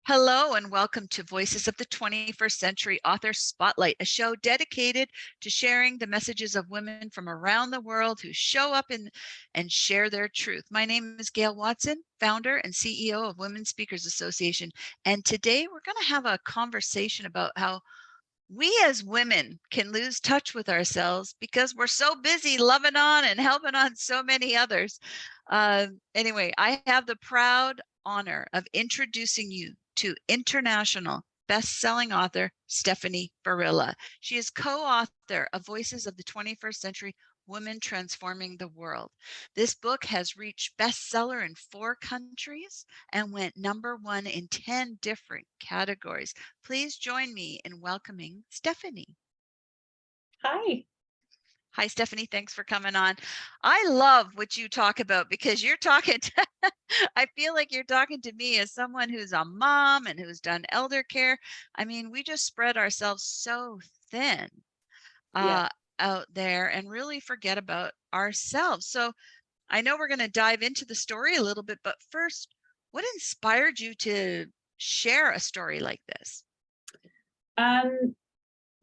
Hello and welcome to Voices of the 21st Century Author Spotlight, a show dedicated to sharing the messages of women from around the world who show up and share their truth. My name is Gail Watson, founder and CEO of Women Speakers Association, and today we're going to have a conversation about how we as women can lose touch with ourselves because we're so busy loving on and helping on so many others. Anyway, I have the proud honor of introducing you to international best-selling author Stefanie Barilla. She is co-author of Voices of the 21st Century Women Transforming the World. This book has reached bestseller in 4 countries and went #1 in 10 different categories. Please join me in welcoming Stefanie. Hi. Hi, Stefanie. Thanks for coming on. I love what you talk about because you're talking to, I feel like you're talking to me as someone who's a mom and who's done elder care. I mean, we just spread ourselves so thin Yeah. uh, out there and really forget about ourselves. So I know we're going to dive into the story a little bit, but first, what inspired you to share a story like this? Um,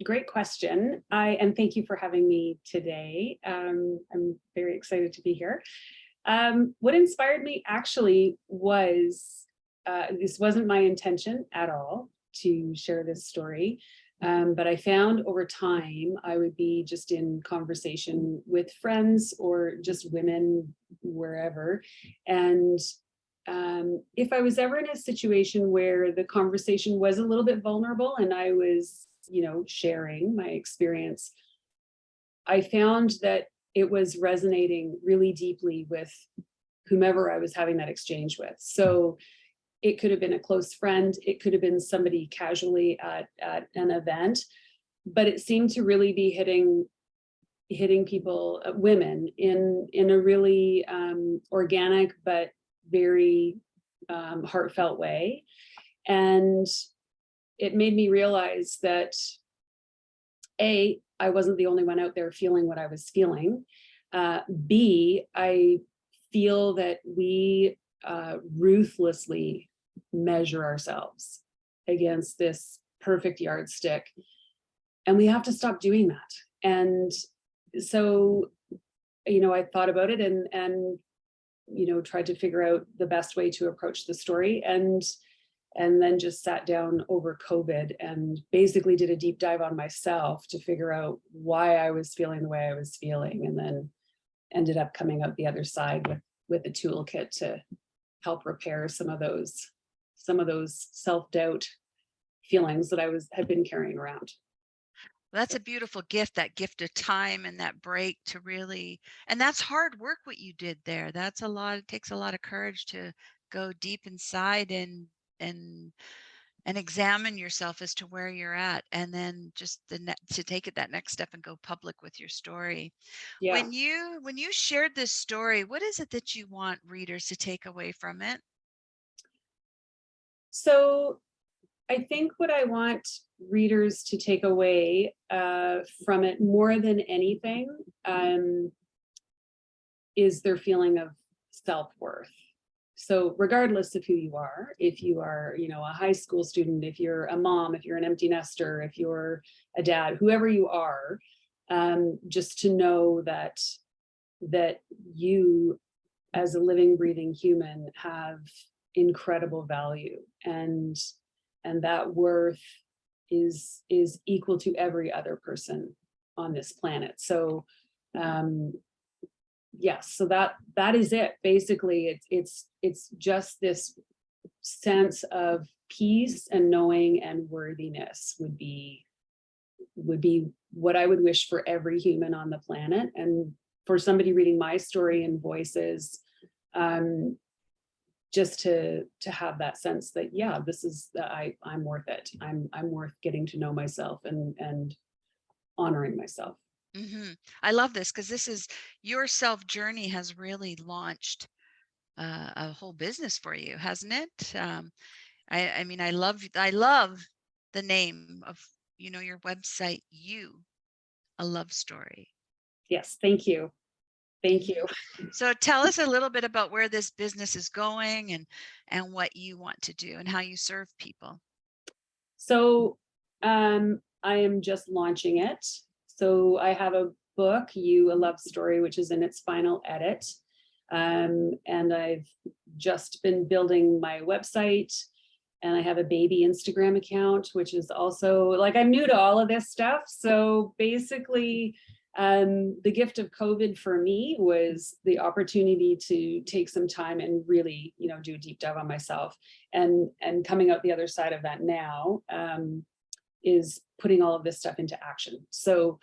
Great question. And thank you for having me today. I'm very excited to be here. What inspired me actually was this wasn't my intention at all to share this story. But I found over time I would be just in conversation with friends or just women wherever. And if I was ever in a situation where the conversation was a little bit vulnerable and I was, sharing my experience, I found that it was resonating really deeply with whomever I was having that exchange with. So it could have been a close friend, it could have been somebody casually at an event, but it seemed to really be hitting people, women, in a really organic but very heartfelt way. And it made me realize that I wasn't the only one out there feeling what I was feeling. B, I feel that we ruthlessly measure ourselves against this perfect yardstick, and we have to stop doing that. And so, I thought about it and tried to figure out the best way to approach the story, and then just sat down over COVID and basically did a deep dive on myself to figure out why I was feeling the way I was feeling, and then ended up coming out the other side with a toolkit to help repair some of those self-doubt feelings that had been carrying around. That's a beautiful gift, that gift of time and that break to really, and that's hard work what you did there. That's a lot, it takes a lot of courage to go deep inside and and examine yourself as to where you're at, and then just to take it that next step and go public with your story. Yeah. When you shared this story, what is it that you want readers to take away from it? So I think what I want readers to take away from it more than anything is their feeling of self-worth. So regardless of who you are, if you are, a high school student, if you're a mom, if you're an empty nester, if you're a dad, whoever you are, just to know that you as a living, breathing human have incredible value, and that worth is equal to every other person on this planet. So yes, so that is it. Basically, it's just this sense of peace and knowing and worthiness would be what I would wish for every human on the planet. And for somebody reading my story in Voices, just to have that sense that, yeah, this is I'm worth it. I'm worth getting to know myself and honoring myself. I love this because this is your self journey has really launched a whole business for you, hasn't it? I mean, I love the name of your website, a love story. Yes, thank you. Thank you. So tell us a little bit about where this business is going and what you want to do and how you serve people. So I am just launching it. So I have a book, You, a Love Story, which is in its final edit. And I've just been building my website, and I have a baby Instagram account, which is also like, I'm new to all of this stuff. So basically, the gift of COVID for me was the opportunity to take some time and really, do a deep dive on myself. And coming out the other side of that now is putting all of this stuff into action. So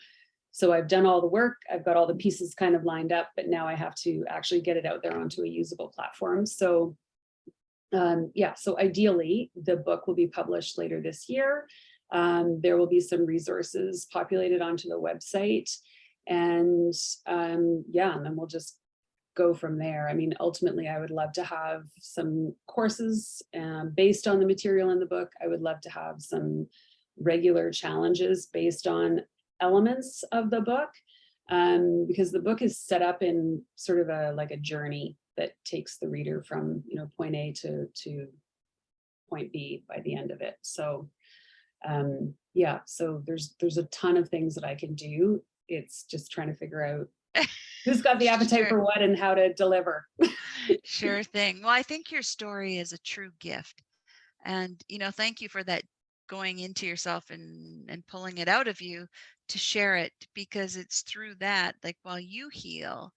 I've done all the work, I've got all the pieces kind of lined up, but now I have to actually get it out there onto a usable platform. So so ideally, the book will be published later this year. There will be some resources populated onto the website. And and then we'll just go from there. I mean, ultimately, I would love to have some courses based on the material in the book. I would love to have some regular challenges based on elements of the book, because the book is set up in sort of a journey that takes the reader from point A to point B by the end of it. So so there's a ton of things that I can do. It's just trying to figure out who's got the appetite Sure. for what and how to deliver. Sure thing. Well, I think your story is a true gift. And, thank you for that, going into yourself and pulling it out of you to share it, because it's through that, like while you heal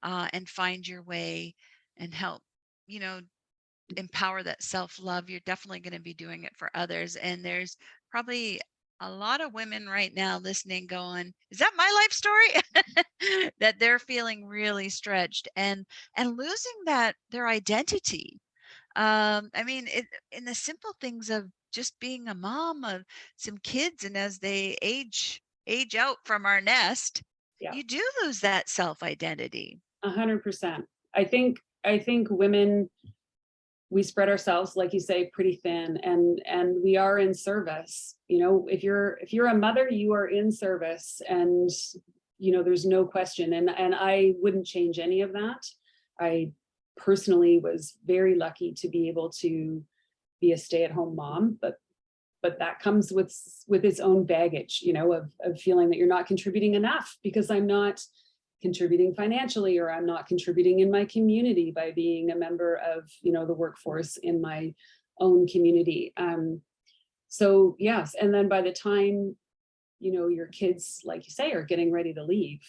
and find your way and help, you know, empower that self-love, you're definitely going to be doing it for others. And there's probably a lot of women right now listening going, is that my life story? That they're feeling really stretched and losing that their identity. I mean, in the simple things of just being a mom of some kids, and as they age out from our nest, Yeah, you do lose that self identity. 100%. I think women, we spread ourselves, like you say, pretty thin, and we are in service. If you're a mother, you are in service, and there's no question. And I wouldn't change any of that. I personally was very lucky to be able to be a stay-at-home mom, but that comes with its own baggage, of feeling that you're not contributing enough because I'm not contributing financially, or I'm not contributing in my community by being a member of the workforce in my own community. So yes, and then by the time your kids, like you say, are getting ready to leave,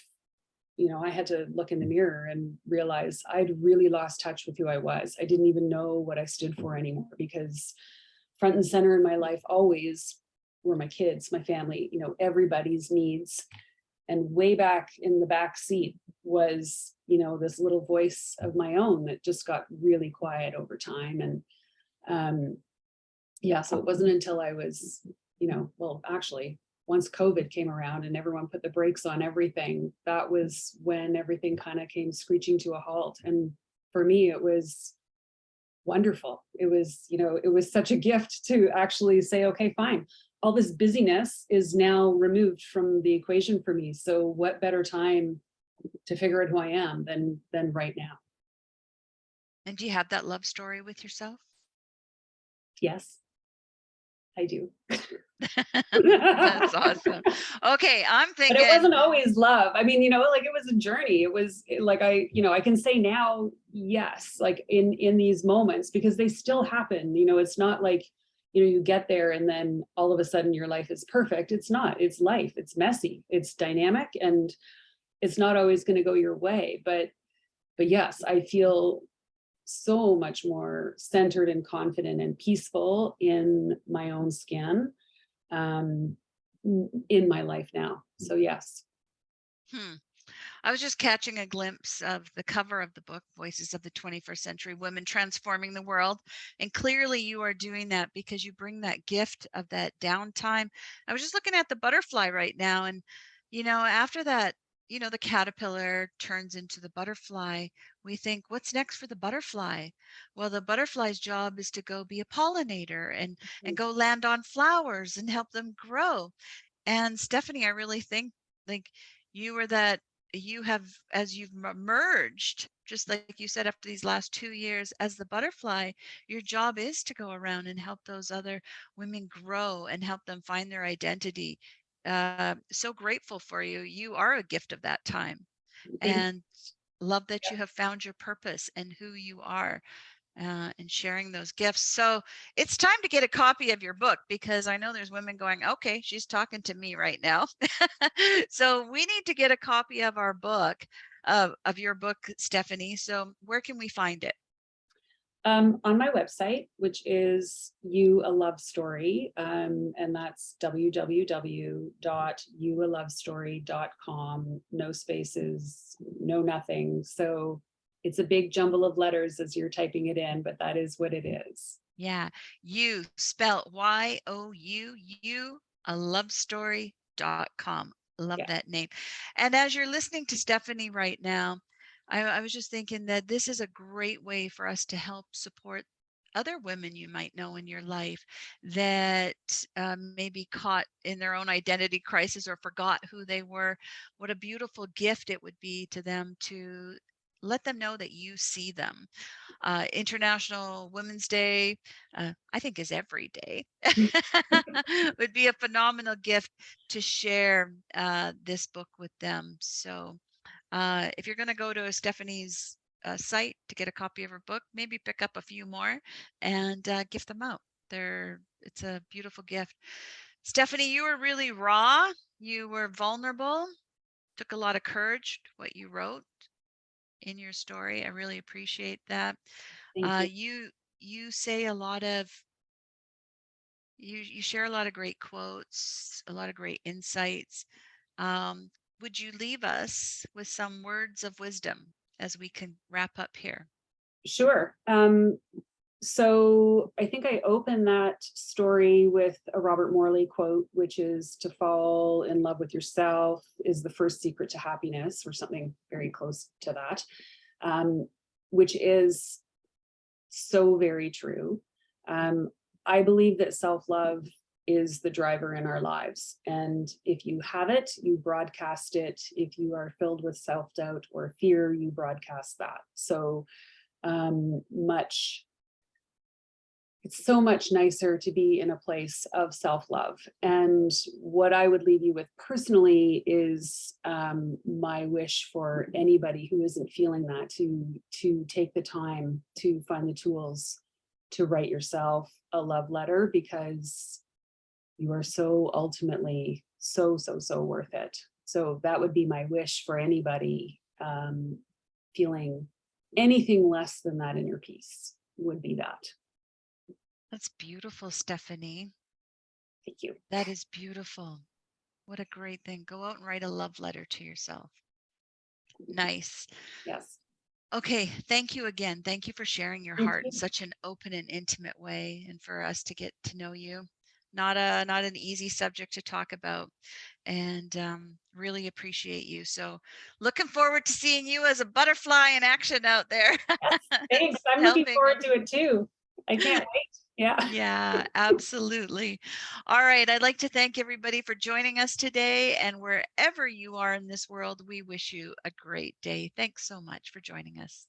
I had to look in the mirror and realize I'd really lost touch with who I was. I didn't even know what I stood for anymore, because front and center in my life always were my kids, my family, everybody's needs. And way back in the back seat was this little voice of my own that just got really quiet over time. And so it wasn't until I was well, actually, once COVID came around and everyone put the brakes on everything, that was when everything kind of came screeching to a halt. And for me, it was wonderful. It was such a gift to actually say, okay, fine, all this busyness is now removed from the equation for me. So what better time to figure out who I am than right now? And do you have that love story with yourself? Yes, I do. That's awesome. Okay, I'm But it thinking, wasn't always love. I mean, like, it was a journey. It was like, I can say now, yes, like in these moments, because they still happen. It's not like, you get there and then all of a sudden your life is perfect. It's not. It's life. It's messy. It's dynamic, and it's not always going to go your way. But yes, I feel so much more centered and confident and peaceful in my own skin, um, in my life now. So yes. hmm, I was just catching a glimpse of the cover of the book, Voices of the 21st Century Women Transforming the World. And clearly you are doing that because you bring that gift of that downtime. I was just looking at the butterfly right now, and, after that, the caterpillar turns into the butterfly. We think, what's next for the butterfly? Well, the butterfly's job is to go be a pollinator and go land on flowers and help them grow. And Stefanie, I really think, like, you were that you have, as you've merged, just like you said, after these last 2 years as the butterfly, your job is to go around and help those other women grow and help them find their identity. So grateful for you. You are a gift of that time, Thank and love that you have found your purpose and who you are, and sharing those gifts. So it's time to get a copy of your book, because I know there's women going, okay, she's talking to me right now. So we need to get a copy of our book, of your book, Stefanie. So where can we find it? On my website, which is You a Love Story, and that's www.youalovestory.com. No spaces, no nothing. So it's a big jumble of letters as you're typing it in, but that is what it is. Yeah, you spelled YOU, a love story.com. Love Yeah, that name. And as you're listening to Stefanie right now, I was just thinking that this is a great way for us to help support other women you might know in your life that may be caught in their own identity crisis or forgot who they were. What a beautiful gift it would be to them to let them know that you see them. International Women's Day, I think, is every day. Would be a phenomenal gift to share this book with them. So if you're going to go to Stefanie's site to get a copy of her book, maybe pick up a few more and gift them out. It's a beautiful gift. Stefanie, you were really raw. You were vulnerable. Took a lot of courage, what you wrote in your story. I really appreciate that. thank you. You say a lot of, you share a lot of great quotes, a lot of great insights. Um, would you leave us with some words of wisdom as we can wrap up here? Sure. So I think I open that story with a Robert Morley quote, which is to fall in love with yourself is the first secret to happiness, or something very close to that, which is so very true. Um, I believe that self-love is the driver in our lives. And if you have it, you broadcast it. If you are filled with self-doubt or fear, you broadcast that. So much it's so much nicer to be in a place of self-love. And what I would leave you with personally is my wish for anybody who isn't feeling that to take the time to find the tools to write yourself a love letter, because you are so ultimately so worth it. So that would be my wish for anybody feeling anything less than that in your piece, would be that. That's beautiful, Stefanie. Thank you. That is beautiful. What a great thing. Go out and write a love letter to yourself. Nice. Yes. Okay, thank you again. Thank you for sharing your Thank heart you. in such an open and intimate way, and for us to get to know you. Not an easy subject to talk about, and really appreciate you. So looking forward to seeing you as a butterfly in action out there. Yes. Thanks. I'm looking Helping. forward to it too. I can't wait. Yeah. Yeah, absolutely. All right. I'd like to thank everybody for joining us today. And wherever you are in this world, we wish you a great day. Thanks so much for joining us.